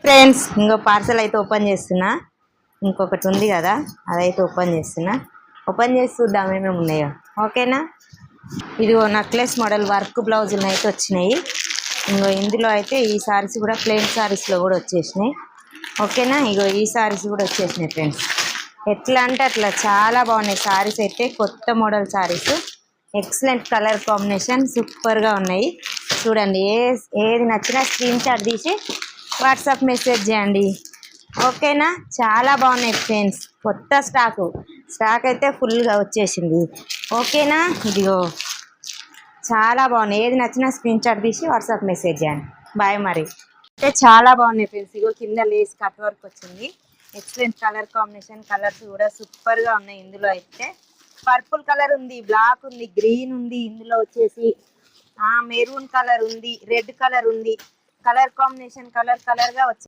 Friends ఇంకో parcel అయితే open చేస్తున్నా. ఇంకొకటి ఉంది కదా, అదైతే ఓపెన్ చేస్తున్నా. ఓపెన్ చేసి చూద్దాం ఏమేమి ఉన్నాయో. ఓకేనా. ఇదిగో నెక్లెస్ మోడల్ వర్క్ బ్లౌజులు అయితే వచ్చినాయి. ఇందులో అయితే ఈ సారీస్ కూడా ప్లెయిన్ సారీస్లో కూడా వచ్చేసినాయి. ఓకేనా. ఇగో ఈ సారీస్ కూడా వచ్చేసినాయి ఫ్రెండ్స్. ఎట్లా అంటే అట్లా చాలా బాగున్నాయి సారీస్ అయితే. కొత్త model saris, excellent colour combination, సూపర్గా ఉన్నాయి. చూడండి, ఏది నచ్చినా స్క్రీన్ షాట్ తీసి వాట్సాప్ మెసేజ్ చేయండి. ఓకేనా. చాలా బాగున్నాయి ఫ్రెండ్స్. కొత్త స్టాక్ అయితే ఫుల్గా వచ్చేసింది. ఓకేనా. ఇదిగో చాలా బాగున్నాయి. ఏది నచ్చినా స్క్రీన్ షాట్ తీసి వాట్సాప్ మెసేజ్ చేయండి. బాయ్. మరి అయితే చాలా బాగున్నాయి ఫ్రెండ్స్. ఇగో కింద లేస్ కట్ వర్క్ వచ్చింది. ఎక్సలెంట్ కలర్ కాంబినేషన్, కలర్స్ కూడా సూపర్గా ఉన్నాయి. ఇందులో అయితే పర్పుల్ కలర్ ఉంది, బ్లాక్ ఉంది, గ్రీన్ ఉంది, ఇందులో వచ్చేసి మెరూన్ కలర్ ఉంది, రెడ్ కలర్ ఉంది. కలర్ కాంబినేషన్ కలర్ గా వచ్చింది.